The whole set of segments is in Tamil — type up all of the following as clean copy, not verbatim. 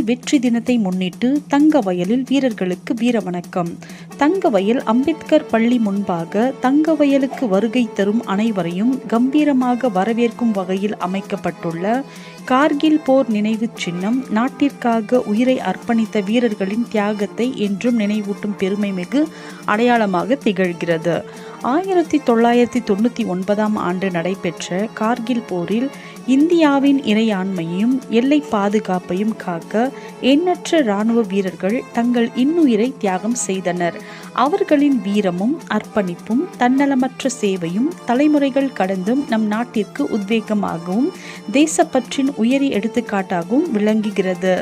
வெற்றி தினத்தை முன்னிட்டு தங்கவயலில் வீரர்களுக்கு வீரவணக்கம். தங்கவயல் அம்பேத்கர் பள்ளி முன்பாக தங்கவயலுக்கு வருகை தரும் அனைவரையும் கம்பீரமாக வரவேற்கும் வகையில் அமைக்கப்பட்டுள்ள கார்கில் போர் நினைவு சின்னம் நாட்டிற்காக உயிரை அர்ப்பணித்த வீரர்களின் தியாகத்தை என்றும் நினைவூட்டும் பெருமை மிகு அடையாளமாக திகழ்கிறது. 1999 ஆண்டு நடைபெற்ற கார்கில் போரில் இந்தியாவின் இறையாண்மையையும் எல்லை பாதுகாப்பையும் காக்க எண்ணற்ற இராணுவ வீரர்கள் தங்கள் இன்னுயிரை தியாகம் செய்தனர். அவர்களின் வீரமும் அர்ப்பணிப்பும் தன்னலமற்ற சேவையும் தலைமுறைகள் கடந்தும் நம் நாட்டிற்கு உத்வேகமாகவும் தேசப்பற்றின் உயரிய எடுத்துக்காட்டாகவும் விளங்குகிறது.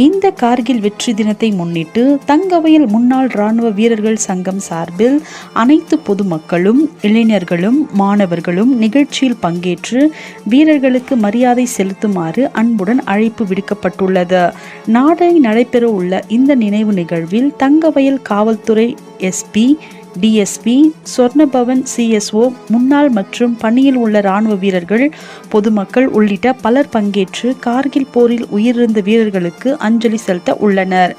இந்த கார்கில் வெற்றி தினத்தை முன்னிட்டு தங்கவயல் முன்னாள் இராணுவ வீரர்கள் சங்கம் சார்பில் அனைத்து பொதுமக்களும், இளைஞர்களும், மாணவர்களும் நிகழ்ச்சியில் பங்கேற்று வீரர்களுக்கு மரியாதை செலுத்துமாறு அன்புடன் அழைப்பு விடுக்கப்பட்டுள்ளது. நாளை நடைபெற உள்ள இந்த நினைவு நிகழ்வில் தங்கவயல் காவல்துறை எஸ்பி, டிஎஸ்பி, சொர்ணபவன் சிஎஸ்ஓ, முன்னாள் மற்றும் பணியில் உள்ள இராணுவ வீரர்கள், பொதுமக்கள் உள்ளிட்ட பலர் பங்கேற்று கார்கில் போரில் உயிரிழந்த வீரர்களுக்கு அஞ்சலி செலுத்த உள்ளனர்.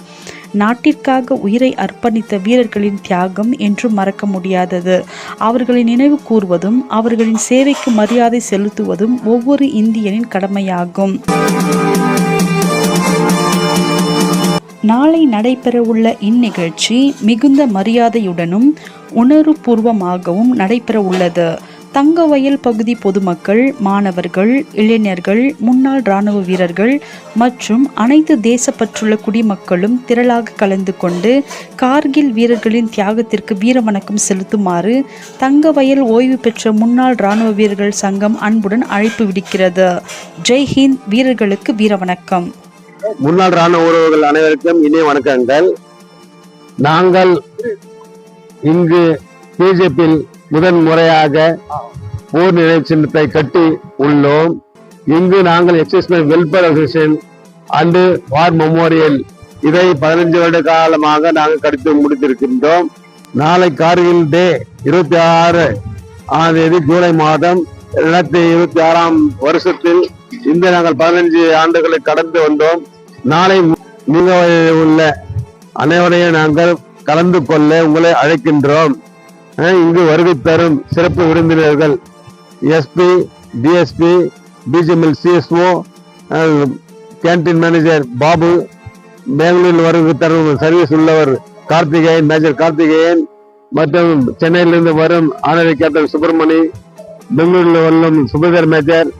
நாட்டிற்காக உயிரை அர்ப்பணித்த வீரர்களின் தியாகம் என்றும் மறக்க முடியாதது. அவர்களை நினைவு கூர்வதும் அவர்களின் சேவைக்கு மரியாதை செலுத்துவதும் ஒவ்வொரு இந்தியனின் கடமையாகும். நாளை நடைபெறவுள்ள இந்நிகழ்ச்சி மிகுந்த மரியாதையுடனும் உணர்வுபூர்வமாகவும் நடைபெற உள்ளது. தங்கவயல் பகுதி பொதுமக்கள், மாணவர்கள், இளைஞர்கள், முன்னாள் இராணுவ வீரர்கள் மற்றும் அனைத்து தேசப்பற்றுள்ள குடிமக்களும் திரளாக கலந்து கொண்டு கார்கில் வீரர்களின் தியாகத்திற்கு வீரவணக்கம் செலுத்துமாறு தங்கவயல் ஓய்வு பெற்ற முன்னாள் இராணுவ வீரர்கள் சங்கம் அன்புடன் அழைப்பு விடுக்கிறது. ஜெய்ஹிந்த். வீரர்களுக்கு வீரவணக்கம். முன்னாள் ராணுவ உறவுகள் அனைவருக்கும் இனிய வணக்கங்கள். நாங்கள் இங்கு பிஜேபியில் முதன் முறையாக போர் நினைவு சின்னத்தை கட்டி உள்ளோம். இங்கு நாங்கள் எக்ஸைஸ்மென்ட் welfare association and war memorial இதை 15 வருட காலமாக நாங்கள் கட்டி முடித்திருக்கின்றோம். நாளை கார்கில் டே 26 தேதி ஜூலை மாதம் 2026 வருஷத்தில் இந்த நாங்கள் 15 ஆண்டுகளை கடந்து வந்தோம். நாளை மிக உள்ள அனைவரையும் நாங்கள் கலந்து கொள்ள உங்களை அழைக்கின்றோம். இங்கு வருகை தரும் சிறப்பு விருந்தினர்கள் SP, DSP, BGML CSO, canteen manager Babu, பெங்களூரில் வருகை தரும் சர்வீஸ் உள்ளவர் கார்த்திகேயன், மேஜர் கார்த்திகேயன் மற்றும் சென்னையிலிருந்து வரும் ஆனரி கேப்டன் சுப்பிரமணி, பெங்களூரில் வரும் சுபேதர் மேஜர்,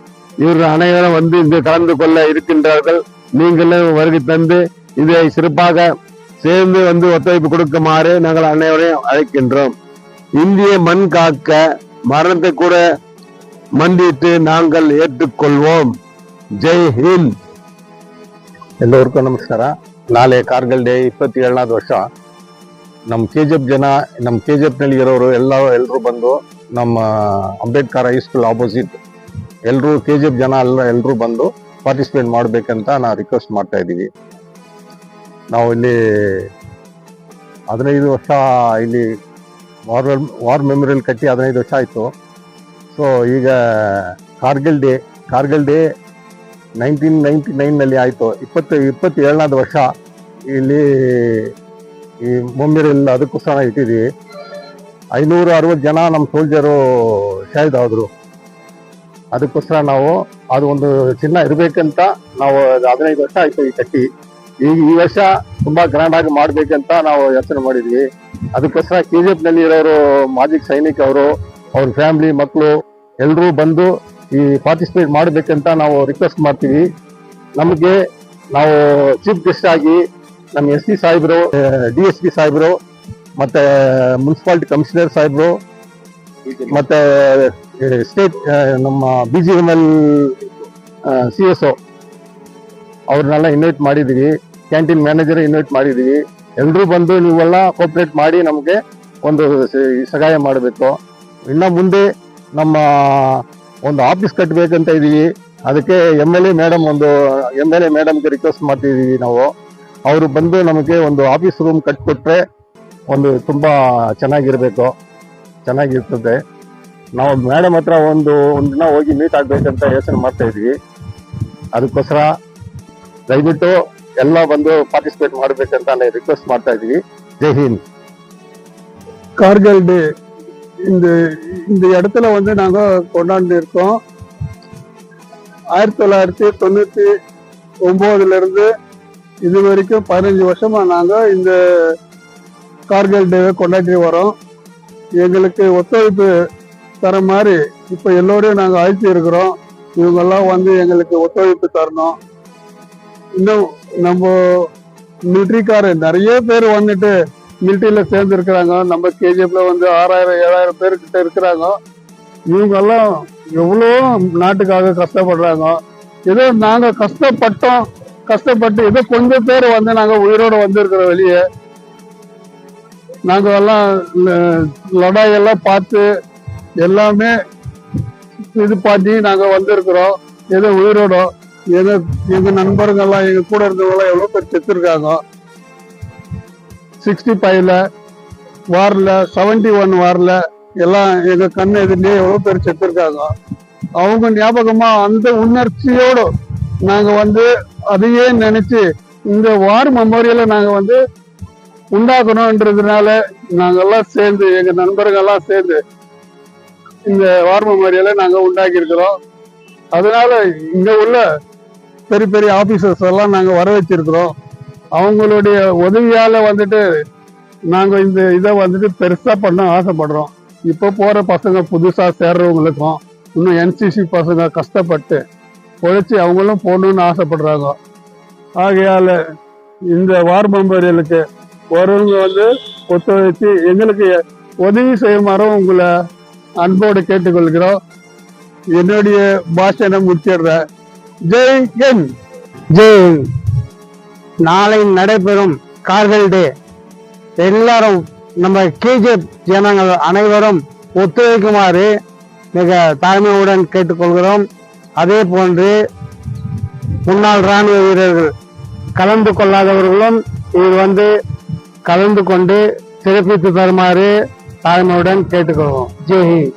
இவர்கள் அனைவரும் வந்து இங்கு கலந்து கொள்ள இருக்கின்றார்கள். நீங்களும் வருகை தந்து இதை சிறப்பாக சேர்ந்து வந்து ஒத்துழைப்பு கொடுக்குமாறு நாங்கள் அனைவரையும் அழைக்கின்றோம். இந்திய மண் காக்க மரணத்தை கூட மண்டிட்டு நாங்கள் ஏற்றுக்கொள்வோம். ஜெய் ஹிந்த். ಎಲ್ಲರಿಗೂ ನಮಸ್ಕಾರ. ನಾಳೆ ಕಾರ್ಗಿಲ್ ಡೇ 27ನೇ ವರ್ಷ. ನಮ್ಮ ಕೆಜಿಎಫ್ ಜನ, ನಮ್ಮ ಕೆಜಿಎಫ್ ನಲ್ಲಿ ಇರೋರು ಎಲ್ಲರೂ ಬಂದು ನಮ್ಮ ಅಂಬೇಡ್ಕರ್ ಹೈಸ್ಕೂಲ್ ಆಪೋಸಿಟ್ ಎಲ್ಲರೂ ಕೆಜಿಎಫ್ ಜನ ಎಲ್ಲರೂ ಬಂದು ಪಾರ್ಟಿಸಿಪೇಟ್ ಮಾಡಬೇಕಂತ ನಾವು ರಿಕ್ವೆಸ್ಟ್ ಮಾಡ್ತಾ ಇದ್ದೀವಿ. ನಾವು ಇಲ್ಲಿ 15 ವರ್ಷ ಇಲ್ಲಿ ವಾರ್ ಮೆಮೋರಿಯಲ್ ಕಟ್ಟಿ 15 ವರ್ಷ ಆಯಿತು. ಸೊ ಈಗ ಕಾರ್ಗಿಲ್ ಡೇ 1999ನಲ್ಲಿ ಆಯಿತು. 27ನೇ ವರ್ಷ ಇಲ್ಲಿ ಈ ಮೆಮೋರಿಯಲ್ ಅದಕ್ಕೋಸ್ಕರ ಇಟ್ಟಿದ್ದೀವಿ. 560 ಜನ ನಮ್ಮ ಸೋಲ್ಜರು ಶಹೀದ್ ಆದ್ರು. ಅದಕ್ಕೋಸ್ಕರ ನಾವು ಅದು ಒಂದು ಚಿನ್ನ ಇರಬೇಕಂತ ನಾವು 15 ವರ್ಷ ಆಯ್ತು ಈ ಕಟ್ಟಿ. ಈ ವರ್ಷ ತುಂಬಾ ಗ್ರ್ಯಾಂಡ್ ಆಗಿ ಮಾಡ್ಬೇಕಂತ ನಾವು ಯೋಚನೆ ಮಾಡಿದ್ವಿ. ಅದಕ್ಕೋಸ್ಕರ ಕೆಜಿಎಫ್ ನಲ್ಲಿ ಇರೋರು ಮಾಜಿ ಸೈನಿಕರು, ಅವ್ರ ಫ್ಯಾಮಿಲಿ, ಮಕ್ಕಳು ಎಲ್ಲರೂ ಬಂದು ಈ ಪಾರ್ಟಿಸಿಪೇಟ್ ಮಾಡ್ಬೇಕಂತ ನಾವು ರಿಕ್ವೆಸ್ಟ್ ಮಾಡ್ತೀವಿ. ನಮಗೆ ನಾವು ಚೀಫ್ ಗೆಸ್ಟ್ ಆಗಿ ನಮ್ಮ ಎಸ್ ಪಿ ಸಾಹೇಬ್ರು, DSP ಸಾಹೇಬ್ರು, ಮತ್ತೆ ಮುನ್ಸಿಪಾಲಿಟಿ ಕಮಿಷನರ್ ಸಾಹೇಬ್ರು, ಮತ್ತೆ ಸ್ಟೇಟ್ ನಮ್ಮ BGML CSO ಅವ್ರನ್ನೆಲ್ಲ ಇನ್ವೈಟ್ ಮಾಡಿದೀವಿ. ಕ್ಯಾಂಟೀನ್ ಮ್ಯಾನೇಜರ್ ಇನ್ವೈಟ್ ಮಾಡಿದೀವಿ. ಎಲ್ಲರೂ ಬಂದು ನೀವೆಲ್ಲ ಕೋಆಪರೇಟ್ ಮಾಡಿ ನಮಗೆ ಒಂದು ಸಹಾಯ ಮಾಡಬೇಕು. ಇನ್ನು ಮುಂದೆ ನಮ್ಮ ಒಂದು ಆಫೀಸ್ ಕಟ್ಟಬೇಕಂತ ಇದೀವಿ. ಅದಕ್ಕೆ MLA ಮೇಡಮ್ಗೆ ರಿಕ್ವೆಸ್ಟ್ ಮಾಡ್ತಿದೀವಿ ನಾವು. ಅವರು ಬಂದು ನಮಗೆ ಒಂದು ಆಫೀಸ್ ರೂಮ್ ಕಟ್ಟಿಕೊಟ್ರೆ ಒಂದು ತುಂಬಾ ಚೆನ್ನಾಗಿರ್ತದೆ. ನಾವು ಮೇಡಮ್ ಹತ್ರ ಒಂದು ದಿನ ಹೋಗಿ ಮೀಟ್ ಆಗ್ಬೇಕಂತ ಯೋಚನೆ ಮಾಡ್ತಾ ಇದ್ವಿ. ಅದಕ್ಕೋಸ್ಕರ ದಯವಿಟ್ಟು ಎಲ್ಲ ಬಂದು ಪಾರ್ಟಿಸಿಪೇಟ್ ಮಾಡ್ಬೇಕಂತ ರಿಕ್ವೆಸ್ಟ್ ಮಾಡ್ತಾ ಇದ್ವಿ. ಜೈ ಹಿಂದ್. கார்கில் டே இந்த இந்த இடத்துல நாங்க கொண்டாண்டு இருக்கோம். 1999 இருந்து இது வரைக்கும் 15 வருஷமா நாங்க இந்த கார்கில் டேவை கொண்டாடி வரோம். எங்களுக்கு ஒத்துழைப்பு தர மாதிரி இப்ப எல்லோரையும் நாங்க அழைச்சி இருக்கிறோம். இவங்கெல்லாம் எங்களுக்கு ஒத்துழைப்பு தரணும். இன்னும் நம்ம மிலிட்ரிக்காரர் நிறைய பேர் மிலிட்ரியில சேர்ந்து இருக்கிறாங்க. நம்ம கேஜிஎஃப்ல 6000-7000 பேர் கிட்ட இருக்கிறாங்க. இவங்கெல்லாம் எவ்வளோ நாட்டுக்காக கஷ்டப்படுறாங்க. ஏதோ நாங்க கஷ்டப்பட்டு ஏதோ கொஞ்சம் பேர் நாங்க உயிரோட வந்திருக்கிறோம். வெளியே நாங்க எல்லாம் லடாய் எல்லாம் பார்த்து எல்லாமே இது பண்ணி நாங்க வந்திருக்கிறோம். ஏதோ உயிரோட எங்க நண்பர்கள்லாம் எங்க கூட இருந்தவங்களாம் எவ்வளவு பேர் செத்துருக்காங்க. 65ல வார்ல 71 வார்ல எல்லாம் எங்க கண்ணு எதிரிலேயே எவ்வளவு பேர் செத்துருக்காங்க. அவங்க ஞாபகமா அந்த உணர்ச்சியோடு நாங்க அதையே நினைச்சு இந்த வார் மெமோரியலை நாங்க உண்டாக்கணும்ன்றதுனால நாங்கெல்லாம் சேர்ந்து எங்க நண்பர்கள்லாம் சேர்ந்து இந்த வார் மெமோரியலை நாங்க உண்டாக்கி இருக்கிறோம். அதனால இங்க உள்ள பெரிய பெரிய ஆபீசர்ஸ் எல்லாம் நாங்க வர வச்சிருக்கிறோம். அவங்களுடைய உதவியால நாங்க இந்த இதை பெருசா பண்ண ஆசைப்படுறோம். இப்ப போற பசங்க புதுசா சேர்றவங்களுக்கும் இன்னும் என்சிசி பசங்க கஷ்டப்பட்டு உழைச்சி அவங்களும் போகணும்னு ஆசைப்படுறாங்க. ஆகையால இந்த வார் மெமோரியலுக்கு வரவங்க ஒத்துழைச்சு எங்களுக்கு உதவி செய்யுமாறும் உங்களை அன்போடு கேட்டுக்கொள்கிறோம். என்னுடைய பாஷணம் முடிச்சிடுறேன். ஜெய் ஹிந்த். ஜெய். நாளை நடைபெறும் கார்கில் டே எல்லாரும் நம்ம கேஜிஎஃப் ஜனங்கள் அனைவரும் ஒத்துழைக்குமாறு மிக தாழ்மையுடன் கேட்டுக்கொள்கிறோம். அதே போன்று முன்னாள் ராணுவ வீரர்கள் கலந்து கொள்ளாதவர்களும் இது கலந்து கொண்டு சிறப்பித்து தருமாறு தாழ்மையுடன் கேட்டுக்கொள்வோம். ஜெய் ஹிந்த்.